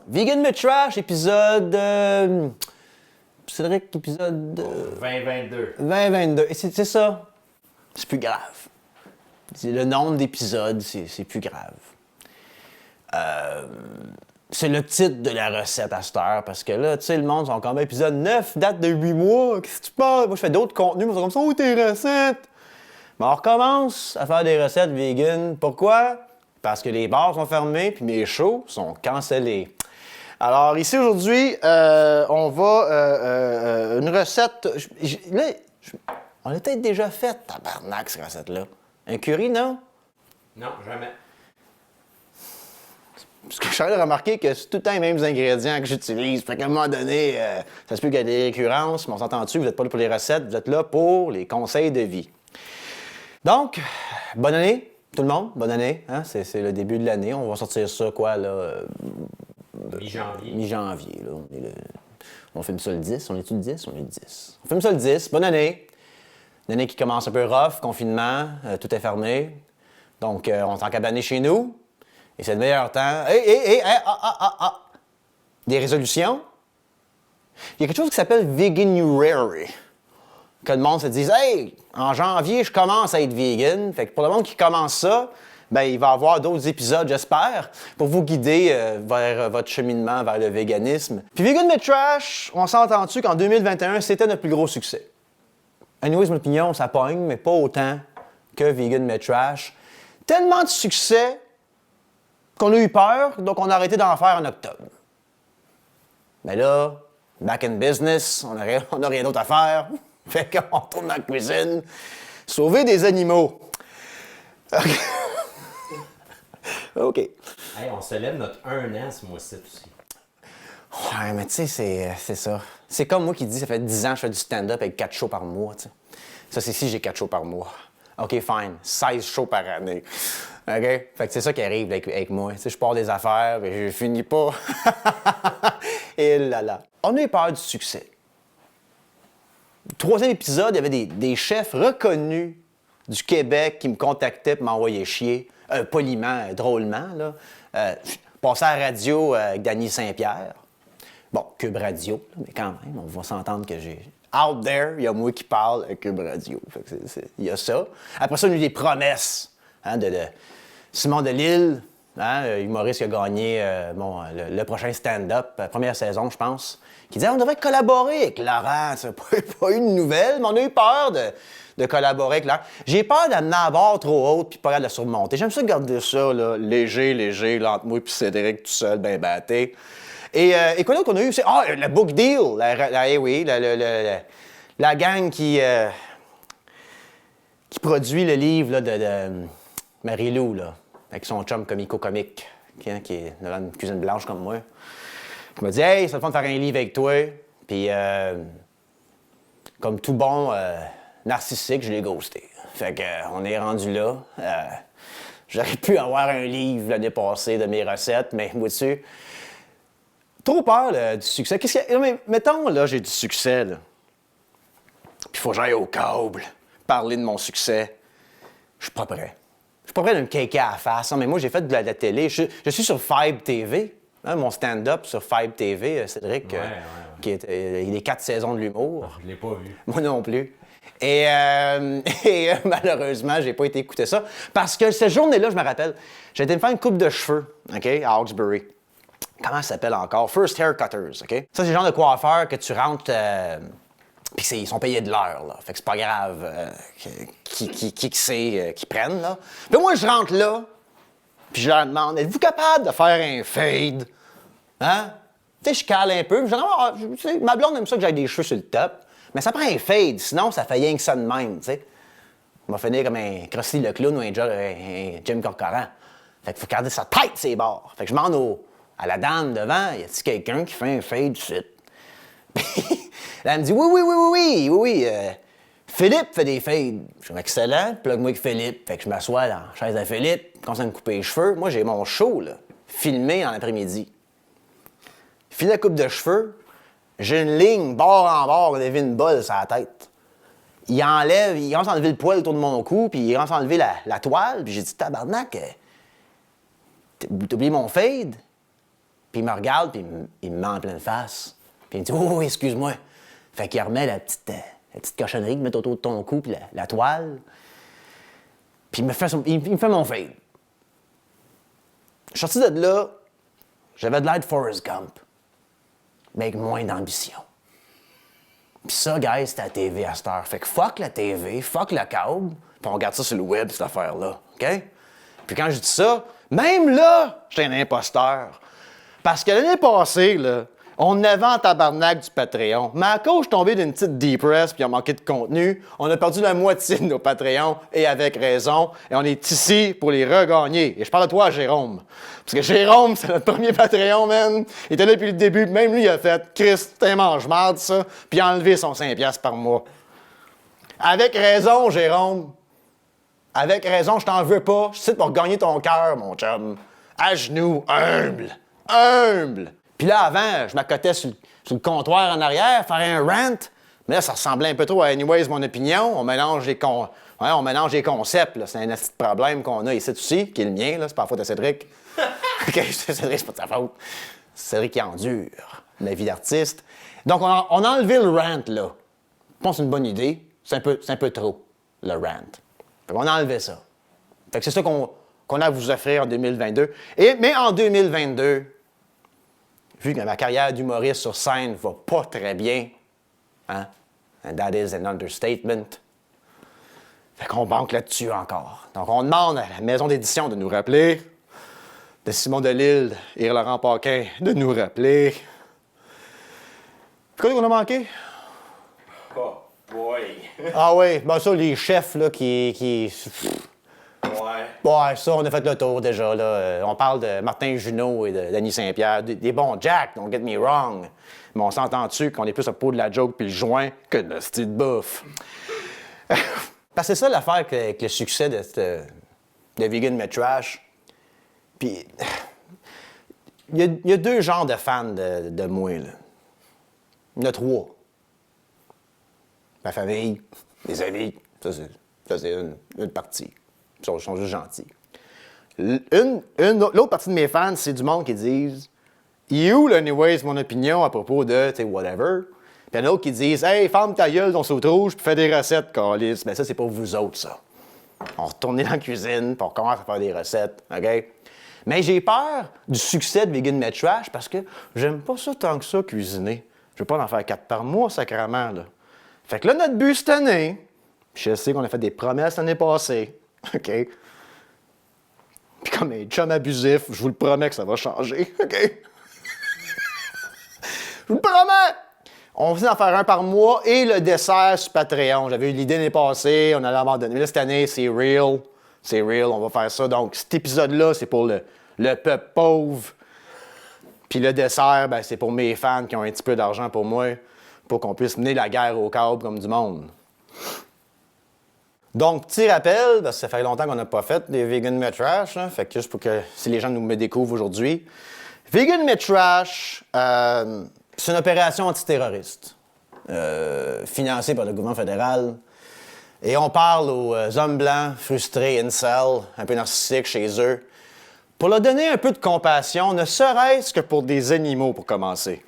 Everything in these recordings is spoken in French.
Vegan Me Trash, épisode... Cédric, épisode... 2022. 2022. Et c'est ça. C'est plus grave. Le nombre d'épisodes, c'est plus grave. C'est le titre de la recette à cette heure, parce que là, tu sais, le monde, sont comme épisode 9, date de 8 mois. Qu'est-ce que tu parles? Moi, je fais d'autres contenus, mais c'est comme ça, où tes recettes? Mais on recommence à faire des recettes vegan. Pourquoi? Parce que les bars sont fermés, puis mes shows sont cancellés. Alors, ici, aujourd'hui, on va... une recette... on l'a peut-être déjà faite, tabarnak, cette recette-là. Un curry, non? Non, jamais. Parce que je suis en train de remarquer que c'est tout le temps les mêmes ingrédients que j'utilise. Fait qu'à un moment donné, ça se peut qu'il y ait des récurrences, mais on s'entend-tu, vous n'êtes pas là pour les recettes, vous êtes là pour les conseils de vie. Donc, bonne année, tout le monde, bonne année. Hein? C'est le début de l'année, on va sortir ça, quoi, là... Mi-janvier. Mi-janvier, là. On filme ça le 10, on est-tu le 10? On est le 10. On filme ça le 10, bonne année. Une année qui commence un peu rough, confinement, tout est fermé. Donc, on s'est encabané chez nous. Et c'est le meilleur temps. Des résolutions. Il y a quelque chose qui s'appelle Veganuary. Que le monde se dise, hey, en janvier, je commence à être vegan. Fait que pour le monde qui commence ça, ben, il va y avoir d'autres épisodes, j'espère, pour vous guider vers votre cheminement vers le véganisme. Puis Vegan Me Trash, on s'est entendu qu'en 2021, c'était notre plus gros succès. Anyways, mon opinion, ça pogne, mais pas autant que Vegan Me Trash. Tellement de succès qu'on a eu peur, donc on a arrêté d'en faire en octobre. Mais là, back in business, on n'a rien d'autre à faire. Fait qu'on retourne dans la cuisine, sauver des animaux. OK. Hey, on célèbre notre 1 an ce mois-ci aussi. Ouais, mais tu sais, c'est ça. C'est comme moi qui dis, ça fait 10 ans que je fais du stand-up avec 4 shows par mois, tu sais. Ça, c'est si j'ai 4 shows par mois. OK, fine. 16 shows par année. OK? Fait que c'est ça qui arrive avec moi. Tu sais, je pars des affaires, mais je finis pas. Et là là. On a eu peur du succès. Le 3e épisode, il y avait des chefs reconnus du Québec qui me contactaient pour m'envoyer chier. Poliment, drôlement, là. Je passais à la radio avec Danny Saint-Pierre. Bon, Cube Radio, là, mais quand même, on va s'entendre que j'ai... Out there, il y a moi qui parle à Cube Radio. Fait que il y a ça. Après ça, on a eu des promesses de Simon Delille, hein, humoriste qui a gagné le prochain stand-up, première saison, je pense, qui disait on devrait collaborer avec Laurent. Ça n'a pas eu de nouvelles, mais on a eu peur de collaborer avec Laurent. J'ai peur d'amener la barre trop haute puis pas de la surmonter. J'aime ça garder ça, là, léger, là, entre moi et Cédric tout seul, ben batté. Et quoi d'autre qu'on a eu? C'est le book deal! La gang qui produit le livre là, de Marie-Lou, là, avec son chum comico-comique, qui est dans une cuisine blanche comme moi. Il m'a dit « Hey, c'est le fun de faire un livre avec toi. » Puis, comme tout bon narcissique, je l'ai ghosté. Fait qu'on est rendu là. J'aurais pu avoir un livre l'année passée de mes recettes, mais moi dessus. Trop peur là, du succès. Mais mettons, là, j'ai du succès, là. Puis il faut que j'aille au câble, parler de mon succès. Je suis pas prêt. Je suis pas prêt de me caker à la face. Hein, mais moi, j'ai fait de la télé. Je suis sur Fibe TV. Hein, mon stand-up sur Fibe TV, Cédric, qui est les 4 saisons de l'humour. Je l'ai pas vu. Moi non plus. Et malheureusement, j'ai pas été écouter ça. Parce que cette journée-là, je me rappelle, j'ai été me faire une coupe de cheveux, OK, à Hawkesbury. Comment ça s'appelle encore? First Haircutters, OK? Ça, c'est le genre de coiffeur que tu rentres... Puis ils sont payés de l'heure, là. Fait que c'est pas grave qui prennent, là. Puis moi, je rentre là, puis je leur demande, êtes-vous capable de faire un fade? Hein? Tu sais, je cale un peu. Ma blonde aime ça que j'aille des cheveux sur le top. Mais ça prend un fade, sinon ça fait rien que ça de même, tu sais. On va finir comme un Krusty le clown ou un Jim Corcoran. Fait qu'il faut garder sa tête, ses bords. Fait que je demande à la dame devant, y a-t-il quelqu'un qui fait un fade suite? Là, elle me dit oui. Philippe fait des fades. Je dis excellent, plug-moi avec Philippe. Fait que je m'assois dans la chaise à Philippe, commence à me couper les cheveux. Moi, j'ai mon show, là, filmé en après-midi. Fini la coupe de cheveux, j'ai une ligne, bord en bord, on avait une bolle sur la tête. Il commence à enlever le poil autour de mon cou, puis il commence à enlever la toile, puis j'ai dit tabarnak. T'as oublié mon fade? Puis il me regarde, puis il me met en pleine face. Puis il me dit, oh, oui, excuse-moi. Fait qu'il remet la petite cochonnerie qu'il met autour de ton cou, puis la toile. Puis il me fait mon fade. Je suis sorti de là, j'avais de l'air de Forrest Gump, mais avec moins d'ambition. Puis ça, guys, c'était la TV à cette heure. Fait que fuck la TV, fuck le câble, puis on regarde ça sur le web, cette affaire-là, OK? Puis quand je dis ça, même là, j'étais un imposteur. Parce que l'année passée, là, on avait en tabarnak du Patreon. Mais à cause, je suis tombé d'une petite depress puis il a manqué de contenu, on a perdu la moitié de nos Patreons, et avec raison. Et on est ici pour les regagner. Et je parle de toi, Jérôme. Parce que Jérôme, c'est notre premier Patreon, man. Il était là depuis le début. Même lui, il a fait « Chris, t'es un mange-marde, ça. » Puis il a enlevé son 5$ par mois. Avec raison, Jérôme. Avec raison, je t'en veux pas. Je suis ici pour gagner ton cœur, mon chum. À genoux, humble. Humble. Puis là, avant, je m'accotais sur le comptoir en arrière, faire un rant. Mais là, ça ressemblait un peu trop à Anyways, mon opinion. On mélange les concepts. Là. C'est un petit problème qu'on a ici aussi, qui est le mien. Là. C'est pas la faute de Cédric. Cédric, c'est pas de sa faute. C'est Cédric qui endure la vie d'artiste. Donc, on a enlevé le rant, là. Je pense que c'est une bonne idée. C'est un peu trop, le rant. Fait qu'on a enlevé ça. Fait que c'est ça qu'on a à vous offrir en 2022. Mais en 2022... vu que ma carrière d'humoriste sur scène va pas très bien, hein? And that is an understatement. Fait qu'on banque là-dessus encore. Donc, on demande à la maison d'édition de nous rappeler, de Simon Delille et Laurent Paquin de nous rappeler. C'est quoi qu'on a manqué? Oh boy! Ah oui, ben ça, les chefs, là, qui... Ouais. Ouais, ça, on a fait le tour déjà, là. On parle de Martin Junot et de Denis Saint-Pierre. Des bons Jack, don't get me wrong. Mais on s'entend dessus qu'on est plus à peau de la joke puis le joint que de la style bouffe. Parce que c'est ça l'affaire avec le succès de Vegan Mais Trash. Puis, il y a deux genres de fans de moi, là. Il y en a trois. Ma famille, mes amis, ça c'est une partie. Ils sont juste gentils. L'autre partie de mes fans, c'est du monde qui disent « Il est où, là, anyways, mon opinion à propos de, tu sais, whatever? » Puis il y en a d'autres qui disent « Hey, ferme ta gueule, ton saut rouge, puis fais des recettes, câlisse. » Ben ça, c'est pour vous autres, ça. On retourne dans la cuisine, puis on commence à faire des recettes, OK? Mais j'ai peur du succès de Vegan Mais Trash parce que j'aime pas ça tant que ça, cuisiner. Je veux pas en faire 4 par mois, sacrément, là. Fait que là, notre but cette année, je sais qu'on a fait des promesses l'année passée, OK? Puis comme un chum abusif, je vous le promets que ça va changer, OK? Je vous le promets! On va en faire un par mois et le dessert sur Patreon. J'avais eu l'idée l'année passée, on allait abandonner. Mais là, cette année, c'est real. C'est real, on va faire ça. Donc, cet épisode-là, c'est pour le peuple pauvre. Puis le dessert, ben, c'est pour mes fans qui ont un petit peu d'argent pour moi, pour qu'on puisse mener la guerre au câble comme du monde. Donc, petit rappel, parce que ça fait longtemps qu'on n'a pas fait des Vegan Mais Trash, hein, fait que juste pour que si les gens me découvrent aujourd'hui. Vegan Mais Trash, c'est une opération antiterroriste financée par le gouvernement fédéral. Et on parle aux hommes blancs frustrés, incels, un peu narcissiques chez eux, pour leur donner un peu de compassion, ne serait-ce que pour des animaux, pour commencer.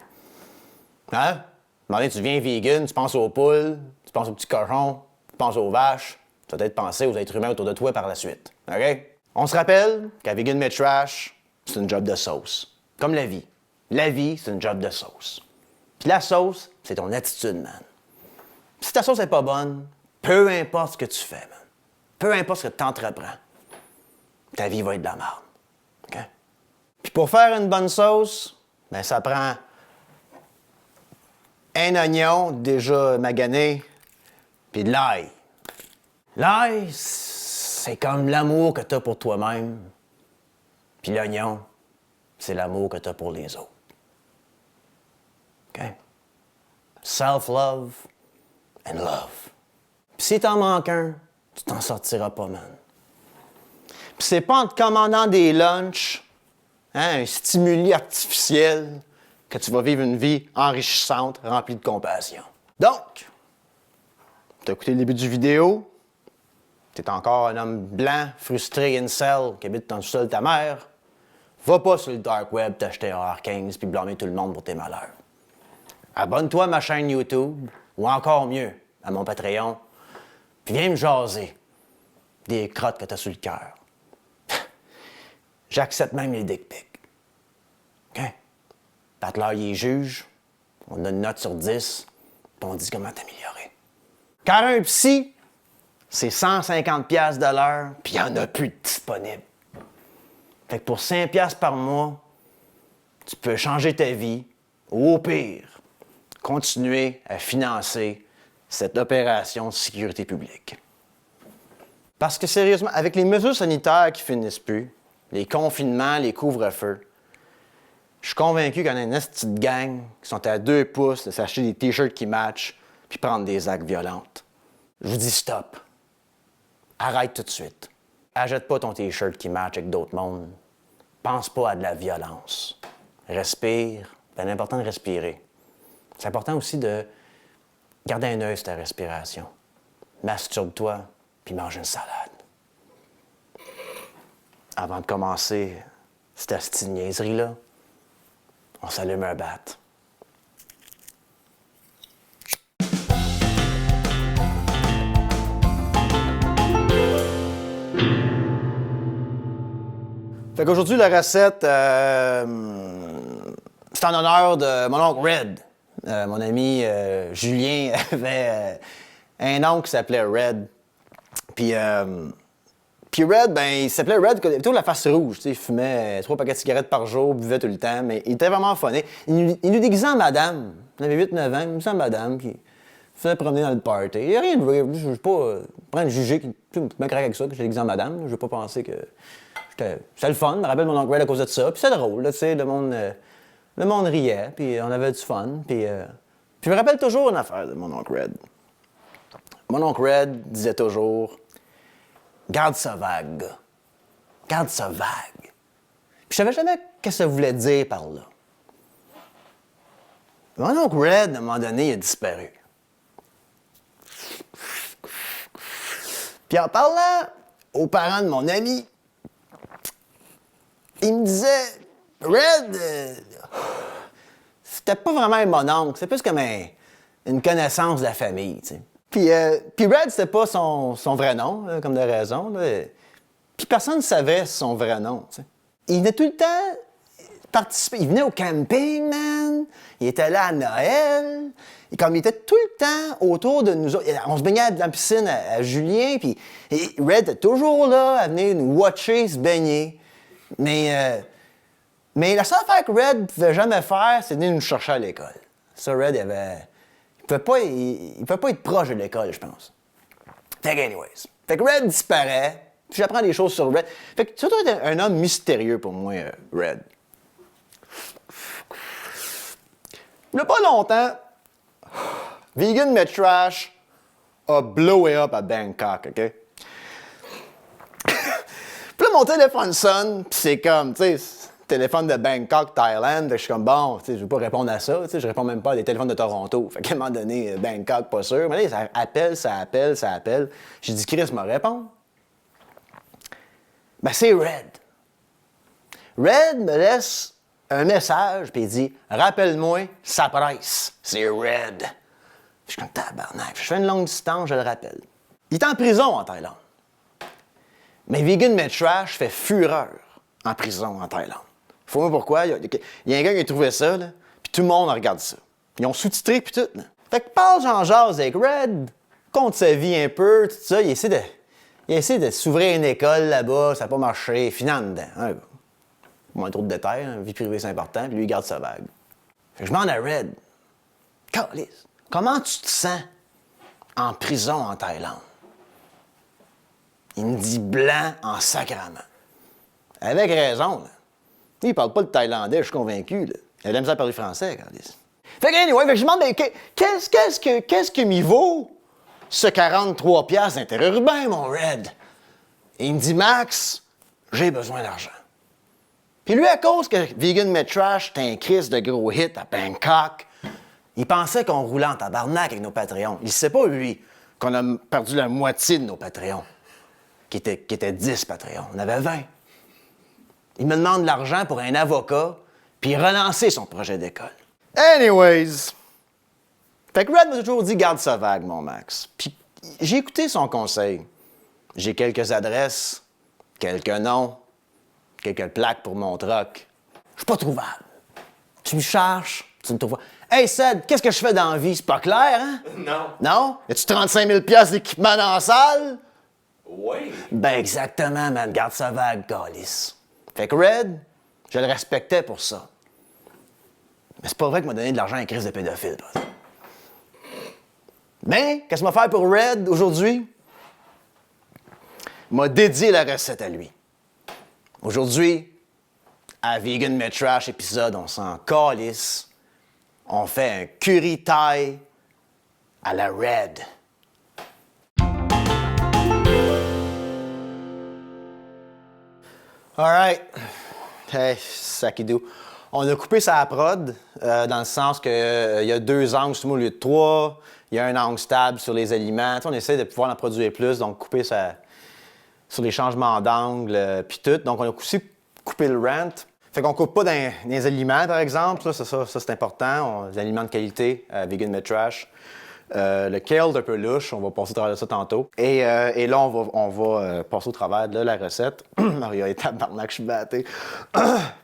Hein? Tu deviens vegan, tu penses aux poules, tu penses aux petits cochons, tu penses aux vaches. Tu vas peut-être penser aux êtres humains autour de toi par la suite. OK? On se rappelle qu'à Vegan Mais Trash, c'est une job de sauce. Comme la vie. La vie, c'est une job de sauce. Puis la sauce, c'est ton attitude, man. Si ta sauce n'est pas bonne, peu importe ce que tu fais, man. Peu importe ce que tu entreprends, ta vie va être de la merde. OK? Puis pour faire une bonne sauce, ben ça prend un oignon déjà magané, puis de l'ail. L'ail, c'est comme l'amour que tu as pour toi-même. Puis l'oignon, c'est l'amour que tu as pour les autres. OK? Self-love and love. Puis si t'en manques un, tu t'en sortiras pas, man. Puis c'est pas en te commandant des lunchs, hein, un stimuli artificiel, que tu vas vivre une vie enrichissante, remplie de compassion. Donc, tu as écouté le début du vidéo, tu es encore un homme blanc, frustré, incel, qui habite dans le sol de ta mère. Va pas sur le dark web t'acheter un R15 puis blâmer tout le monde pour tes malheurs. Abonne-toi à ma chaîne YouTube, ou encore mieux, à mon Patreon, puis viens me jaser des crottes que t'as sur le cœur. J'accepte même les dick pics. OK? Pat là, il est juge, on donne une note sur 10, puis on dit comment t'améliorer. Car un psy, c'est 150$ de l'heure, puis il n'y en a plus de disponible. Fait que pour 5$ par mois, tu peux changer ta vie, ou au pire, continuer à financer cette opération de sécurité publique. Parce que sérieusement, avec les mesures sanitaires qui finissent plus, les confinements, les couvre-feux, je suis convaincu qu'il y en a une petite gang qui sont à 2 pouces de s'acheter des t-shirts qui matchent puis prendre des actes violentes. Je vous dis stop. Arrête tout de suite. Achète pas ton t-shirt qui match avec d'autres mondes. Pense pas à de la violence. Respire. C'est important de respirer. C'est important aussi de garder un œil sur ta respiration. Masturbe-toi, puis mange une salade. Avant de commencer cette petite niaiserie-là, on s'allume un bat. Fait qu'aujourd'hui, la recette, c'est en honneur de mon oncle Red. Mon ami Julien avait un oncle qui s'appelait Red. Puis Red, ben, il s'appelait Red, il avait toujours la face rouge. Il fumait 3 paquets de cigarettes par jour, buvait tout le temps, mais il était vraiment funné. Il nous déguisait en madame. Il avait 8-9 ans, il nous déguisait en madame, puis il faisait promener dans le party. Il n'y a rien de vrai. Je ne veux pas prendre juger, je me correct avec ça, que j'étais déguisé en madame. Je ne veux pas penser que. C'était le fun, je me rappelle mon oncle Red à cause de ça. Puis c'est drôle, tu sais, le monde riait, puis on avait du fun. Puis je me rappelle toujours une affaire de mon oncle Red. Mon oncle Red disait toujours « Garde ça vague, gars. Garde ça vague. » Puis je savais jamais ce que ça voulait dire par là. Mon oncle Red, à un moment donné, il a disparu. Puis en parlant aux parents de mon ami, il me disait « Red, c'était pas vraiment mon oncle, c'est plus comme une connaissance de la famille, tu sais. » Puis Red, c'était pas son vrai nom, comme de raison. Là. Puis personne ne savait son vrai nom, tu sais. Il venait tout le temps participer. Il venait au camping, man. Il était là à Noël. Et comme il était tout le temps autour de nous autres. On se baignait dans la piscine à Julien, puis Red était toujours là à venir nous watcher se baigner. Mais la seule affaire que Red ne pouvait jamais faire, c'est venir nous chercher à l'école. Ça, Red, il pouvait pas être proche de l'école, je pense. Fait que anyways. Fait que Red disparaît, puis j'apprends des choses sur Red. Fait que c'est surtout un homme mystérieux pour moi, Red. Il n'y a pas longtemps, Vegan Mais Trash a blowé up à Bangkok, OK? Puis là, mon téléphone sonne, puis c'est comme, tu sais, téléphone de Bangkok, Thaïlande. Fait que je suis comme, bon, tu sais, je vais pas répondre à ça. Tu sais, je réponds même pas à des téléphones de Toronto. Fait qu'à un moment donné, Bangkok, pas sûr. Mais là, ça appelle. J'ai dit, Chris, me répond. Ben, c'est Red. Red me laisse un message, puis il dit, rappelle-moi, ça presse. C'est Red. Je suis comme, tabarnak. Je fais une longue distance, je le rappelle. Il est en prison en Thaïlande. Mais Vegan Mais Trash fait fureur en prison en Thaïlande. Faut voir pourquoi. Il y a un gars qui a trouvé ça, là, puis tout le monde regarde ça. Ils ont sous-titré, puis tout. Là. Fait que parle Jean Jase avec Red, compte sa vie un peu, tout ça. Il essaie de s'ouvrir une école là-bas, ça n'a pas marché, finant dedans. Hein, moins trop de détails, hein, vie privée c'est important, puis lui il garde sa vague. Fait que je demande à Red, Calice, comment tu te sens en prison en Thaïlande? Il me dit blanc en sacrament. Avec raison, là. Il parle pas le thaïlandais, je suis convaincu, là. Il a de la misère à parler français, Calice. Fait que anyway, je demande, qu'est-ce que m'y vaut ce 43$ d'interurbain, mon Red? Et il me dit, Max, j'ai besoin d'argent. Puis lui, à cause que Vegan Mais Trash était un Christ de gros hit à Bangkok, il pensait qu'on roulait en tabarnak avec nos Patreons. Il sait pas, lui, qu'on a perdu la moitié de nos Patreons, qui étaient 10 Patreons. On avait 20. Il me demande de l'argent pour un avocat, puis relancer son projet d'école. Anyways, fait que Red m'a toujours dit garde ça vague, mon Max. Puis j'ai écouté son conseil. J'ai quelques adresses, quelques noms, quelques plaques pour mon truck. Je suis pas trouvable. Tu me cherches, tu me trouves pas. Hey Ced, qu'est-ce que je fais dans la vie? C'est pas clair, hein? Non. Non? As-tu 35 000 $ d'équipement dans la salle? Oui. Ben exactement, man. Garde ça vague, calice. Fait que Red, je le respectais pour ça. Mais c'est pas vrai qu'il m'a donné de l'argent à une crise de pédophile, par exemple. Mais, qu'est-ce qu'il m'a fait pour Red aujourd'hui? Il m'a dédié la recette à lui. Aujourd'hui, à Vegan Mais Trash épisode, on s'en calisse. On fait un curry thai à la Red. Alright. Hey, Sakidou. On a coupé sa prod, dans le sens que il y a 2 angles au lieu de 3. Il y a un angle stable sur les aliments. Tu sais, on essaie de pouvoir en produire plus, donc couper sur les changements d'angle, puis tout. Donc, on a aussi coupé le rent. Fait qu'on coupe pas dans les aliments, par exemple. Ça c'est important. Les aliments de qualité, Vegan Mais Trash. Le kale est un peu louche, on va passer au travers de ça tantôt. Et là, on va passer au travers de la recette. Mario est tabarnak, je suis batté.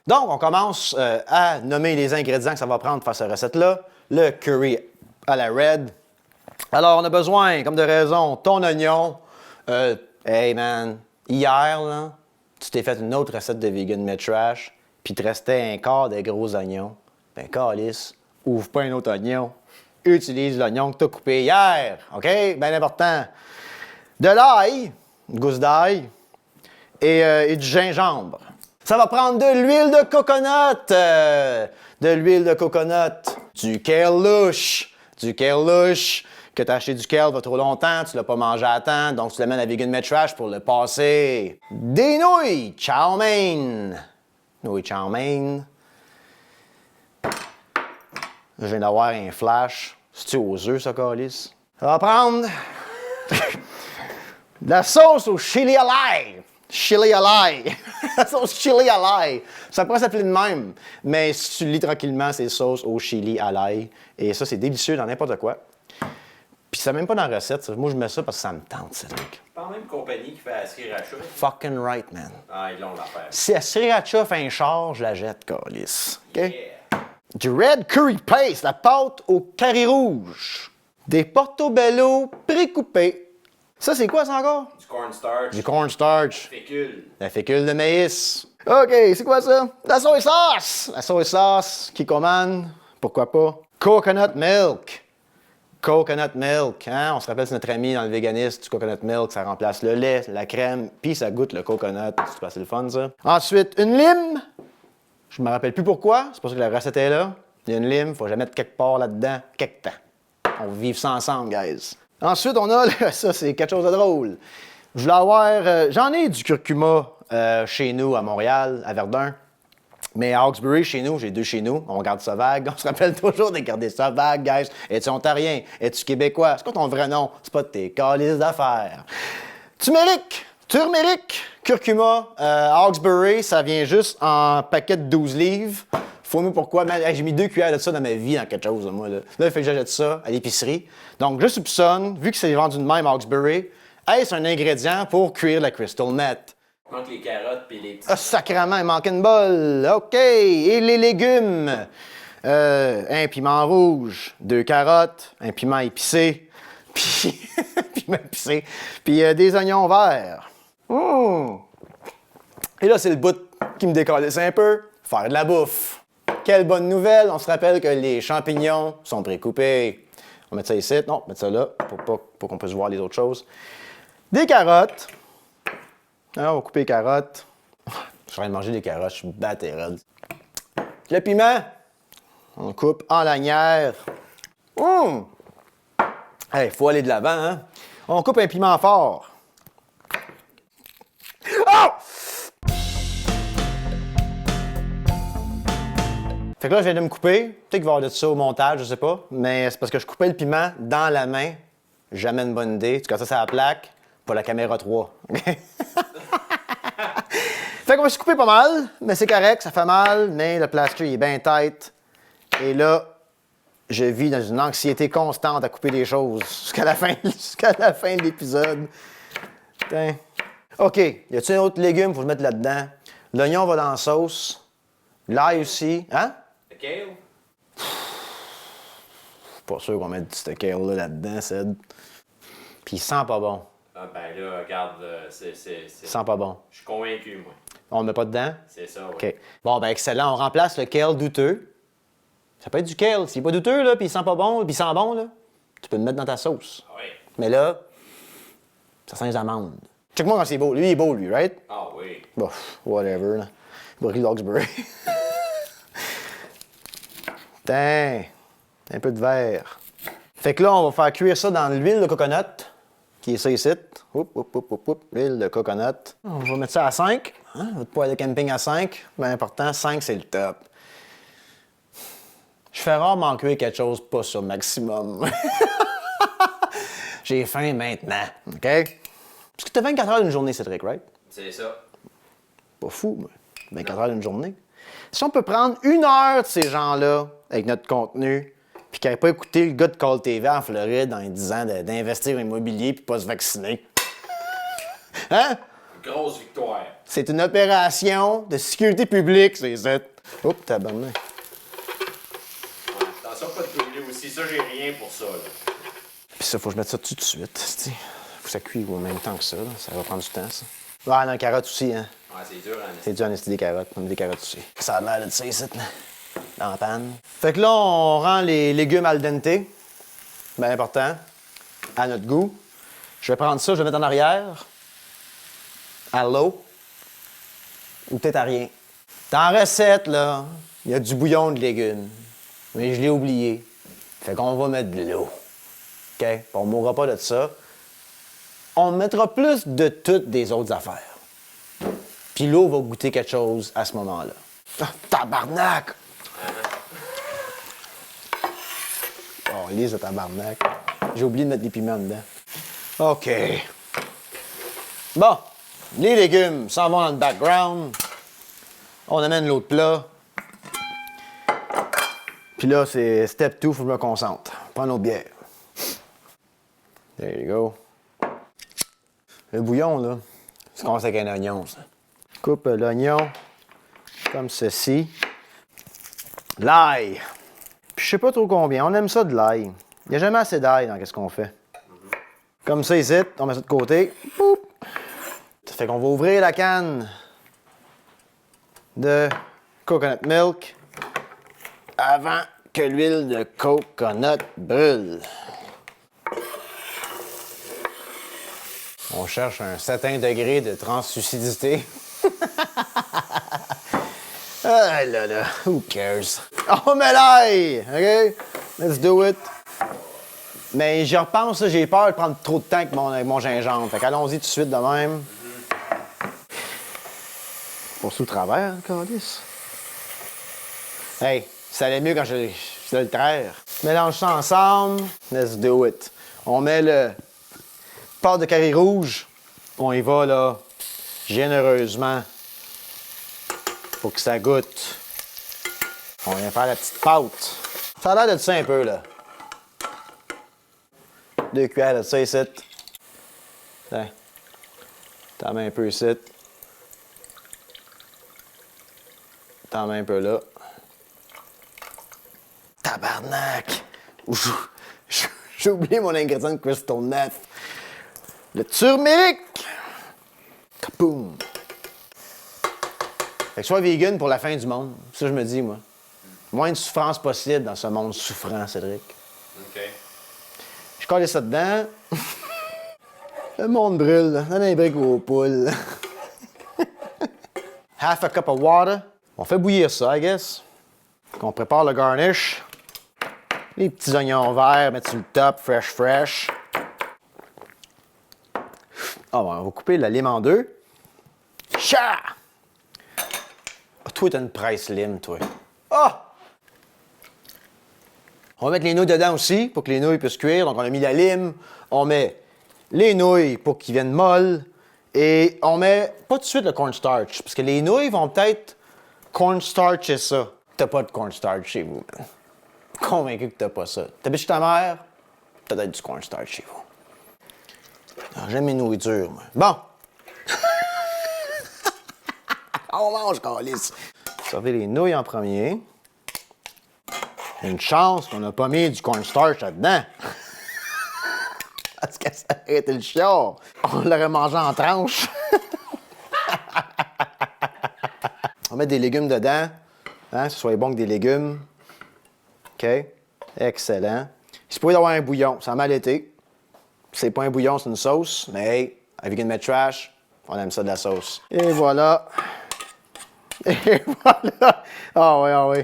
Donc, on commence à nommer les ingrédients que ça va prendre pour faire cette recette-là. Le curry à la Red. Alors, on a besoin, comme de raison, ton oignon. Hey man, hier, là, tu t'es fait une autre recette de Vegan Mais Trash, puis il te restait un quart de gros oignons. Ben, calice, ouvre pas un autre oignon. Utilise l'oignon que tu as coupé hier. OK? Bien important. De l'ail, une gousse d'ail, et du gingembre. Ça va prendre de l'huile de coconut. Du kale louche. Que tu as acheté du kale va trop longtemps, tu l'as pas mangé à temps, donc tu l'amènes à Vegan Mais Trash pour le passer. Des nouilles chow mein. Nouilles chow mein. Je viens d'avoir un flash. C'est-tu aux œufs, ça, calice? Ça va prendre de la sauce au chili à l'ail. La sauce chili à l'ail. Ça pourrait s'appeler de même. Mais si tu le lis tranquillement, c'est sauce au chili à l'ail. Et ça, c'est délicieux dans n'importe quoi. Puis c'est même pas dans la recette. Ça. Moi, je mets ça parce que ça me tente, ce truc. Pas la même compagnie qui fait la sriracha. Fucking right, man. Ah, ils l'ont l'affaire. Si la sriracha fait un char, je la jette, calice. OK? Yeah. Du red curry paste, la pâte au carré rouge. Des portobello précoupés. Ça, c'est quoi, ça, encore? Du cornstarch. Du cornstarch. Fécule. La fécule de maïs. OK, c'est quoi ça? La soy sauce! La soy sauce qui commande, pourquoi pas? Coconut milk. Coconut milk, hein? On se rappelle, c'est notre ami dans le véganisme, du coconut milk, ça remplace le lait, la crème, puis ça goûte le coconut. C'est le fun, ça. Ensuite, une lime. Je me rappelle plus pourquoi, c'est pour ça que la recette est là. Il y a une lime, faut jamais mettre quelque part là-dedans, quelque temps. On va vivre ça ensemble, guys. Ensuite, on a, ça c'est quelque chose de drôle. Je voulais avoir, j'en ai du curcuma chez nous à Montréal, à Verdun. Mais à Hawkesbury, chez nous, j'ai 2 chez nous, on garde ça vague. On se rappelle toujours de garder ça vague, guys. Es-tu ontarien? Es-tu québécois? C'est quoi ton vrai nom? C'est pas de tes calices d'affaires. Turmeric, curcuma, Hawkesbury, ça vient juste en paquet de 12 livres. Faut-moi pourquoi? J'ai mis 2 cuillères de ça dans ma vie dans quelque chose, moi. Là, il fait que j'achète ça à l'épicerie. Donc, je soupçonne, vu que c'est vendu de même à Hawkesbury, est-ce un ingrédient pour cuire la crystal meth? Il manque les carottes puis les petits. Ah, sacrément, il manque une bolle. OK. Et les légumes? Un piment rouge, 2 carottes, un piment épicé, puis des oignons verts. Et là, c'est le bout qui me décalisse un peu. Faire de la bouffe. Quelle bonne nouvelle! On se rappelle que les champignons sont précoupés. On va mettre ça ici. Non, on va mettre ça là pour qu'on puisse voir les autres choses. Des carottes. Alors, on va couper les carottes. Je suis en train de manger des carottes, je suis batté raide. Le piment, on coupe en lanière. Hey, faut aller de l'avant, hein? On coupe un piment fort. Oh! Fait que là, je viens de me couper. Peut-être qu'il va y avoir de ça au montage, je sais pas. Mais c'est parce que je coupais le piment dans la main. Jamais une bonne idée. Tu casses ça à la plaque pour la caméra 3. Fait qu'on va se couper pas mal, mais c'est correct, ça fait mal, mais le plaster il est bien tight. Et là, je vis dans une anxiété constante à couper des choses jusqu'à la fin de l'épisode. Putain. OK, y a-t-il un autre légume faut que je mette là-dedans? L'oignon va dans la sauce. L'ail aussi. Hein? Le kale? Pas sûr qu'on mette ce kale là-dedans, Ced. Puis il sent pas bon. Ah ben là, regarde, c'est... Il sent pas bon. Je suis convaincu, moi. On le met pas dedans? C'est ça, oui. OK. Bon, ben excellent. On remplace le kale douteux. Ça peut être du kale. S'il est pas douteux, là, puis il sent pas bon, puis il sent bon, là, tu peux le mettre dans ta sauce. Ah oui. Mais là, ça sent les amandes. Check-moi quand c'est beau. Lui, il est beau, lui, right? Ah oui. Bon, whatever, là. Burry Logsbury. Putain. Un peu de verre. Fait que là, on va faire cuire ça dans l'huile de coconut, qui est ça ici. L'huile de coconut. On va mettre ça à 5. Hein? Votre poêle de camping à 5. Bien important, 5, c'est le top. Je fais rarement cuire quelque chose pas sur maximum. J'ai faim maintenant, OK? Parce que t'as 24 heures d'une journée, Cédric, right? C'est ça. Pas fou, mais 24 heures d'une journée. Si on peut prendre 1 heure de ces gens-là avec notre contenu, puis qu'ils n'avaient pas écouté le gars de Call TV en Floride en lui disant d'investir en immobilier puis pas se vacciner. Hein? Grosse victoire. C'est une opération de sécurité publique, c'est ça. Oups, tabarnak. Attention, pas de brûler aussi. Ça, j'ai rien pour ça, là. Puis ça, faut que je mette ça tout de suite. Faut que ça cuise en même temps que ça. Là. Ça va prendre du temps, ça. Ah, non, carottes aussi, hein. Ouais, c'est dur, hein. C'est dur en esti des carottes. On met des carottes aussi. Ça a l'air de ça ici, là. Dans la panne. Fait que là, on rend les légumes al dente. Bien important. À notre goût. Je vais prendre ça, je vais mettre en arrière. À l'eau. Ou peut-être à rien. Dans la recette, là, il y a du bouillon de légumes. Mais je l'ai oublié. Fait qu'on va mettre de l'eau. OK? On ne mourra pas de ça. On mettra plus de toutes des autres affaires. Puis l'eau va goûter quelque chose à ce moment-là. Ah, tabarnak! Oh, lise de tabarnak. J'ai oublié de mettre des piments dedans. OK. Bon, les légumes s'en vont dans le background. On amène l'autre plat. Puis là, c'est step 2, faut que je me concentre. Prends notre bière. There you go. Le bouillon, là, c'est commence avec un oignon, ça. Coupe l'oignon comme ceci. L'ail. Puis je sais pas trop combien. On aime ça de l'ail. Il n'y a jamais assez d'ail dans ce qu'on fait. Comme ça ici, on met ça de côté. Boop. Ça fait qu'on va ouvrir la canne de coconut milk avant que l'huile de coconut brûle. On cherche un certain degré de translucidité. Ah là là, who cares? On met l'ail, OK? Let's do it. Mais j'y repense, j'ai peur de prendre trop de temps avec mon gingembre. Fait qu'allons-y tout de suite de même. Pour sous travers, câlisse. Hey, ça allait mieux quand je faisais le traire. Mélange ça ensemble. Let's do it. On met le pâte de carré rouge. On y va, là, généreusement. Pour que ça goûte. On vient faire la petite pâte. Ça a l'air de ça un peu, là. 2 cuillères de ça ici. Tiens. T'en mets un peu ici. T'en mets un peu là. Tabarnak! J'ai oublié mon ingrédient de Crystal Meth. Le turmeric! Kaboom! Fait que sois vegan pour la fin du monde. Ça, je me dis, moi. Moins de souffrance possible dans ce monde souffrant, Cédric. OK. Je colle ça dedans. Le monde brûle. Donne un brick aux poules. Half a cup of water. On fait bouillir ça, I guess. On prépare le garnish. Les petits oignons verts, mettre sur le top, fresh. Ah, bon, on va couper la lime en deux. Cha! Ah, toi, t'as une presse lime, toi. Ah! On va mettre les nouilles dedans aussi, pour que les nouilles puissent cuire. Donc, on a mis la lime. On met les nouilles pour qu'ils viennent molles. Et on met pas tout de suite le cornstarch, parce que les nouilles vont peut-être cornstarcher ça. T'as pas de cornstarch chez vous, man. Convaincu que t'as pas ça. T'habites chez ta mère, t'as peut-être du cornstarch chez vous. Non, j'aime mes nouilles dures, moi. Bon! On mange, câlisse. Servez les nouilles en premier. Une chance qu'on n'a pas mis du cornstarch là-dedans. Parce que ça aurait été le chiot. On l'aurait mangé en tranches. On va mettre des légumes dedans. Hein, que ce soit bon que des légumes. OK. Excellent. Il se pourrait avoir un bouillon. Ça a mal été. C'est pas un bouillon, c'est une sauce. Mais hey, avec une mettre trash, on aime ça de la sauce. Et voilà. Et voilà. Ah oui, ah oui.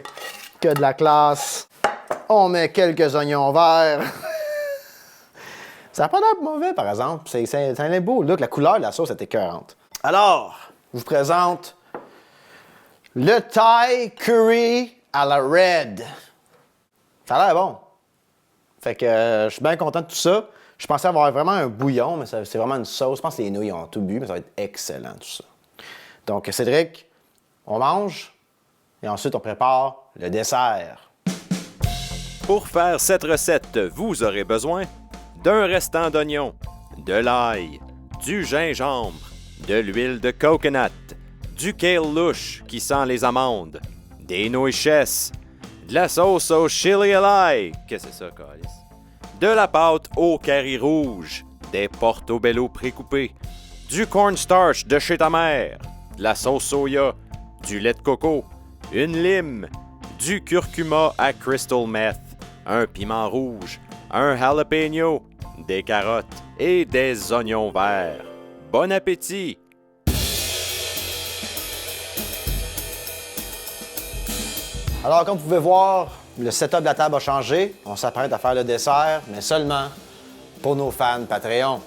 Que de la classe. On met quelques oignons verts. Ça n'a pas l'air mauvais, par exemple. C'est un beau look. La couleur de la sauce est écœurante. Alors, je vous présente le Thai curry à la red. Ça a l'air bon. Fait que je suis bien content de tout ça. Je pensais avoir vraiment un bouillon, mais c'est vraiment une sauce. Je pense que les nouilles ont tout bu, mais ça va être excellent, tout ça. Donc, Cédric, on mange et ensuite on prépare le dessert. Pour faire cette recette, vous aurez besoin d'un restant d'oignon, de l'ail, du gingembre, de l'huile de coconut, du kale louche qui sent les amandes, des nouilles chess, de la sauce au chili alaï, qu'est-ce que c'est ça, câlisse? De la pâte au curry rouge, des portobello précoupés, du cornstarch de chez ta mère, de la sauce soya, du lait de coco, une lime, du curcuma à crystal meth, un piment rouge, un jalapeno, des carottes et des oignons verts. Bon appétit! Alors, comme vous pouvez voir, le setup de la table a changé. On s'apprête à faire le dessert, mais seulement pour nos fans Patreon.